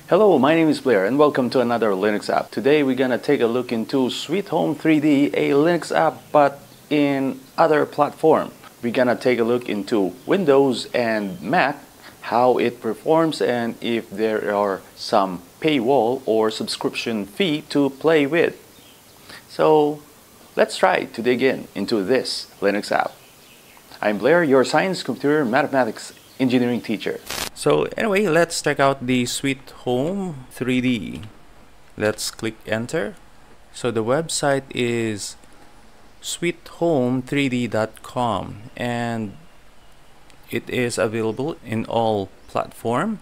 Hello, my name is Blair and welcome to another Linux app. Today we're gonna take a look into Sweet Home 3D, a Linux app but in other platform. We're gonna take a look into Windows and Mac, how it performs and if there are some paywall or subscription fee to play with. So let's try to dig into this Linux app. I'm Blair, your science, computer, mathematics, engineering teacher. So anyway, let's check out the Sweet Home 3D. Let's click enter. So the website is sweethome3d.com and it is available in all platforms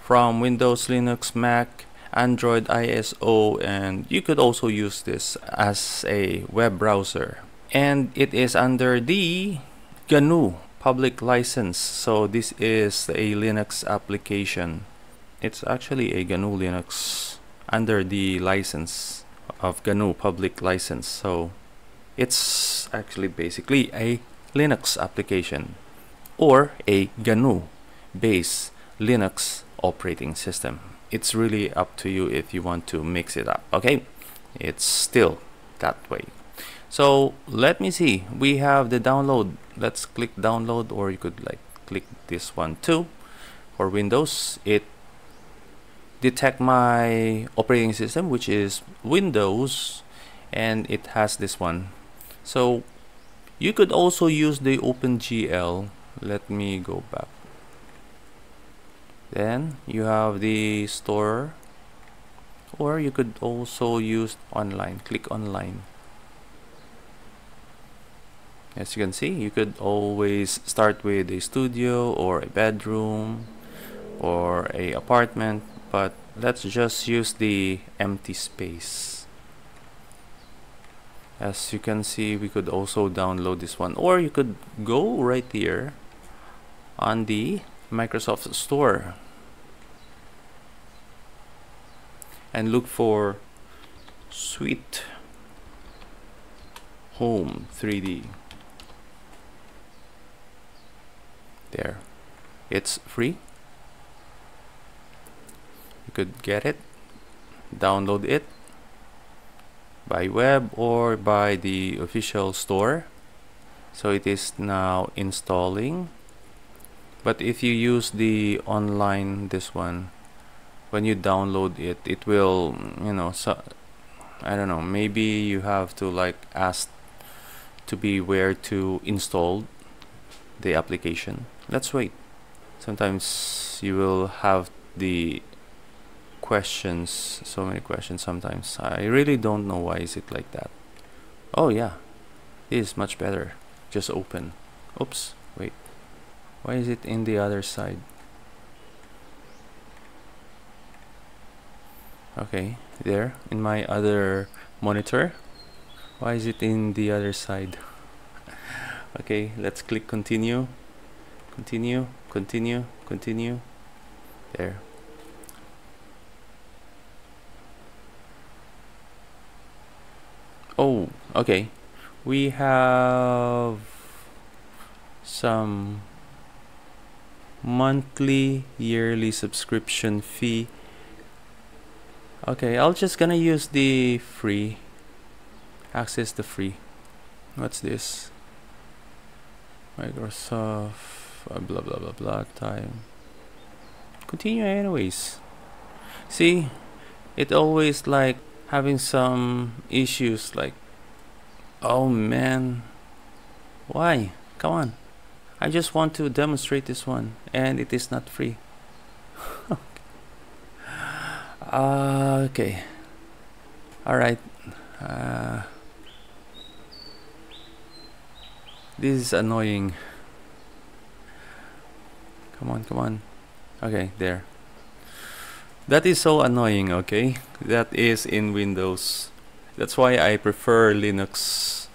from Windows, Linux, Mac, Android, ISO, and you could also use this as a web browser. And it is under the GNU public license, so this is a Linux application. It's actually a GNU Linux under the license of GNU public license, so it's actually basically a Linux application or a GNU based Linux operating system. It's really up to you if you want to mix it up. Okay, it's still that way. So let me see, we have the download. Let's click download, or you could like click this one too. For Windows, it detect my operating system, which is Windows, and it has this one. So you could also use the OpenGL. Let me go back. Then you have the store, or you could also use online. Click online. As you can see, you could always start with a studio or a bedroom or a apartment, but let's just use the empty space. As you can see, we could also download this one, or you could go right here on the Microsoft Store and look for Sweet Home 3D. There, it's free. You could get it, download it by web or by the official store. So it is now installing, but if you use the online, this one, when you download it, it will, you know, so I don't know, maybe you have to like ask to be where to install the application. Let's wait. Sometimes you will have the questions, so many questions sometimes. I really don't know why is it like that. Oh yeah, it is much better. Just open. Oops, wait. Why is it in the other side? Okay, there, in my other monitor. Why is it in the other side? Okay, let's click continue. Continue, continue, continue. There. Oh, okay. We have some monthly, yearly subscription fee. Okay, I'll just gonna use the free. Access the free. What's this? Microsoft blah blah blah blah time. Continue anyways. See, it always like having some issues like, oh man, why? Come on, I just want to demonstrate this one and it is not free. Okay, all right. This is annoying. Come on, come on. Okay, there. That is so annoying, okay? That is in Windows. That's why I prefer Linux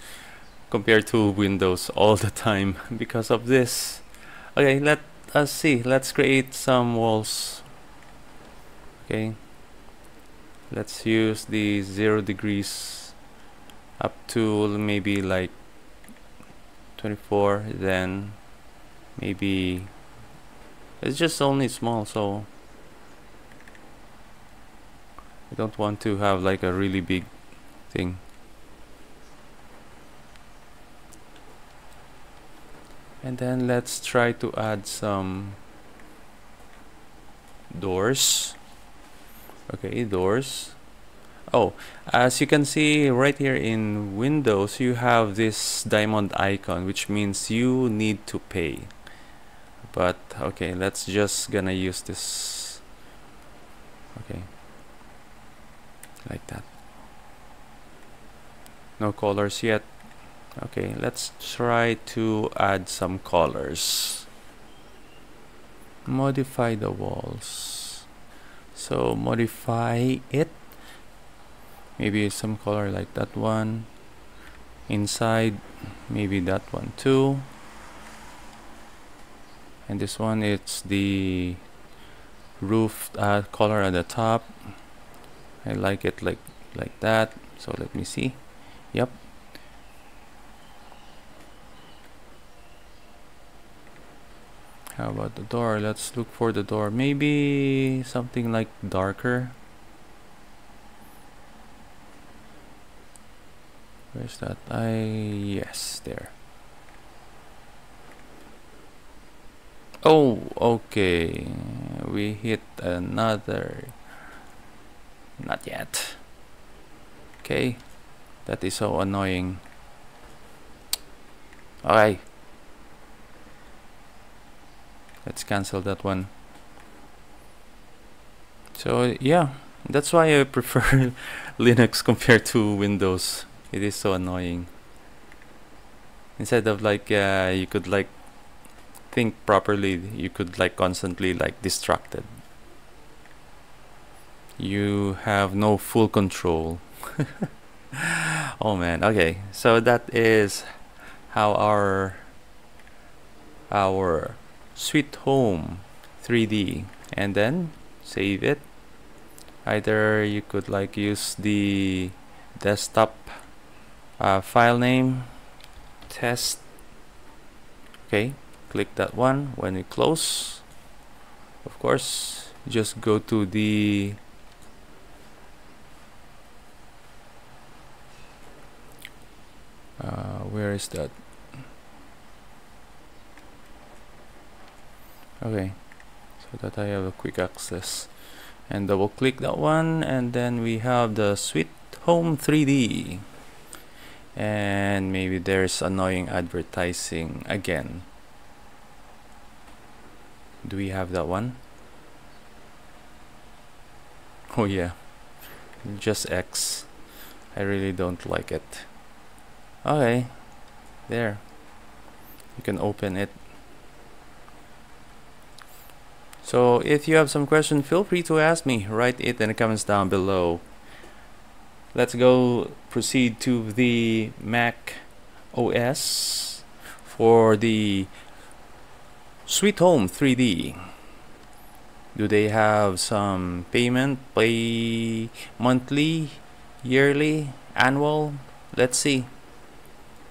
compared to Windows all the time, because of this. Okay, let us see. Let's create some walls. Okay. Let's use the 0 degrees up to maybe like 24, then maybe it's just only small, so I don't want to have like a really big thing. And then let's try to add some doors. Okay, doors. Oh, as you can see right here in Windows, you have this diamond icon, which means you need to pay. But okay, let's just gonna use this. Okay, like that. No colors yet. Okay, let's try to add some colors. Modify the walls. So modify it. Maybe some color like that one. Inside, maybe that one too. And this one, it's the roof color at the top. I like it like that. So let me see. Yep. How about the door? Let's look for the door. Maybe something like darker. Where's that? Yes, there. Oh, okay. We hit another. Not yet. Okay. That is so annoying. Okay. Let's cancel that one. So yeah, that's why I prefer Linux compared to Windows. It is so annoying. Instead of like you could like think properly, you could like constantly like distracted. You have no full control. Oh man. Okay, so that is how our Sweet Home 3D, and then save it. Either you could like use the desktop file name, test. Okay, click that one. When you close, of course, just go to the where is that? Okay, so that I have a quick access, and double click that one, and then we have the Sweet Home 3D. And maybe there's annoying advertising again. Do we have that one? Oh yeah, just X. I really don't like it. Okay, there. You can open it. So if you have some question, feel free to ask me. Write it in the comments down below. Let's go proceed to the Mac OS for the Sweet Home 3D. Do they have some payment? Pay monthly, yearly, annual? Let's see.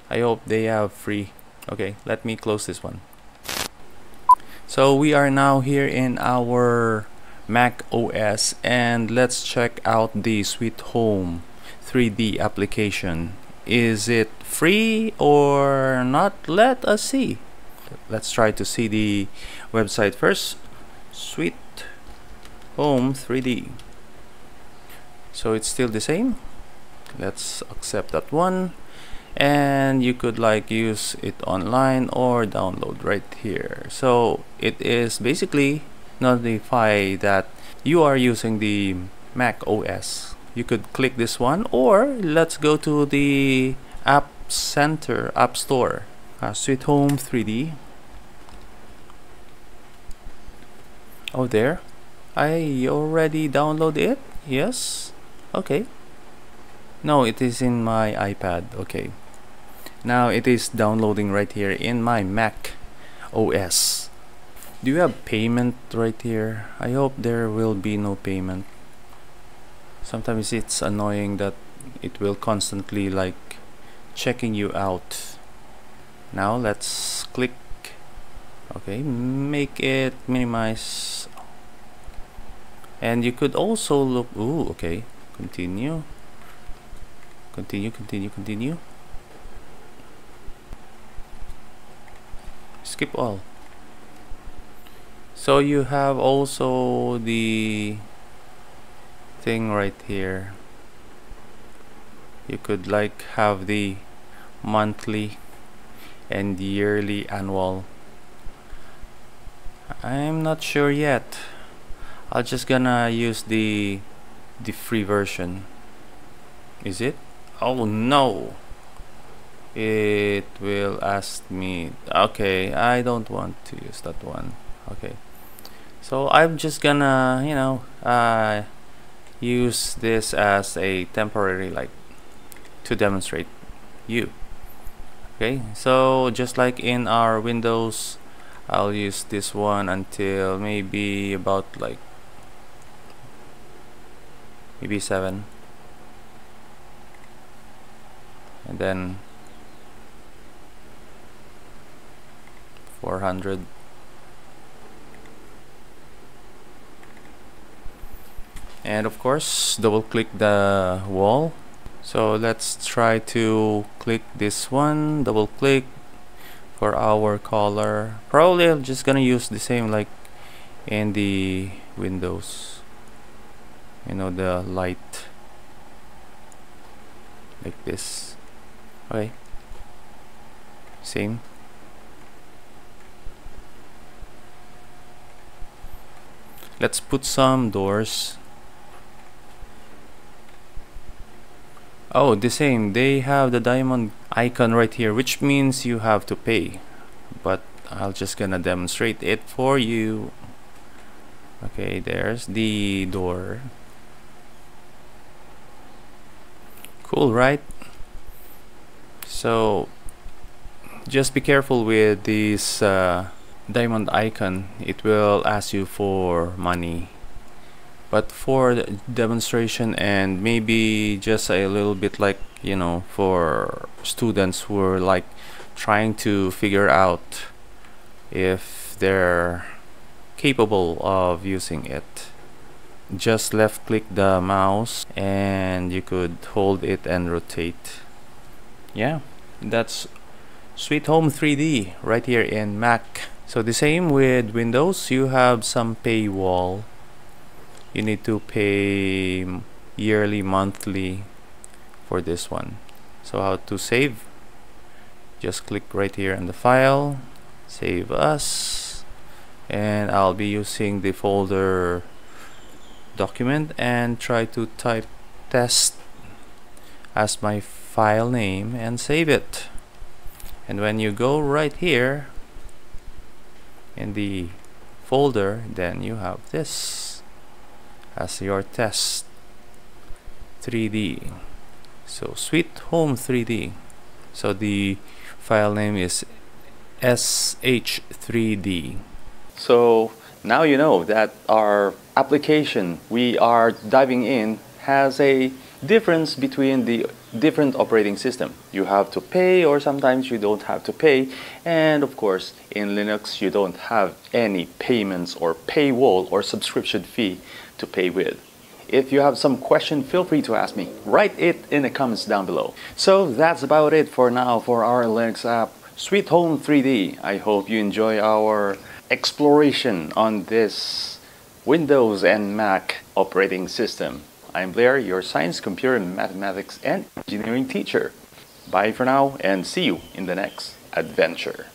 I hope they have free. Okay, let me close this one. So we are now here in our Mac OS, and let's check out the Sweet Home 3D application. Is it free or not? Let us see. Let's try to see the website first. Sweet Home 3D. So it's still the same. Let's accept that one. And you could like use it online or download right here. So it is basically notify that you are using the Mac OS. You could click this one, or let's go to the App Center, App Store. Sweet Home 3D. Oh, there. I already downloaded it. Yes. Okay. No, it is in my iPad. Okay. Now it is downloading right here in my Mac OS. Do you have payment right here? I hope there will be no payment. Sometimes it's annoying that it will constantly like checking you out. Now let's click. Okay, make it minimize. And you could also look, ooh, okay, continue, skip all. So you have also the thing right here. You could like have the monthly and yearly annual. I'm not sure yet. I'll just gonna use the free version. Is it? Oh no, it will ask me. Okay, I don't want to use that one. Okay, so I'm just gonna, you know, use this as a temporary, like, to demonstrate you. Okay, so just like in our Windows, I'll use this one until maybe about like maybe 7, and then 400. And of course, double click the wall. So let's try to click this one, double click for our color. Probably I'm just gonna use the same like in the Windows, you know, the light, like this. Okay, same. Let's put some doors. Oh, the same. They have the diamond icon right here, which means you have to pay. But I'll just gonna demonstrate it for you. Okay, there's the door. Cool, right? So just be careful with this diamond icon. It will ask you for money. But for the demonstration and maybe just a little bit like, you know, for students who are like trying to figure out if they're capable of using it, just left click the mouse and you could hold it and rotate. Yeah, that's Sweet Home 3D right here in Mac. So the same with Windows, you have some paywall. You need to pay yearly, monthly for this one. So how to save? Just click right here on the file, save as, and I'll be using the folder document and try to type test as my file name and save it. And when you go right here in the folder, then you have this as your test 3D. So Sweet Home 3D. So the file name is sh3d. So now you know that our application we are diving in has a difference between the different operating system. You have to pay, or sometimes you don't have to pay, and of course in Linux you don't have any payments or paywall or subscription fee to pay with. If you have some question, feel free to ask me. Write it in the comments down below. So that's about it for now for our Linux app Sweet Home 3D. I hope you enjoy our exploration on this Windows and Mac operating system. I'm Blair, your science, computer, mathematics, and engineering teacher. Bye for now and see you in the next adventure.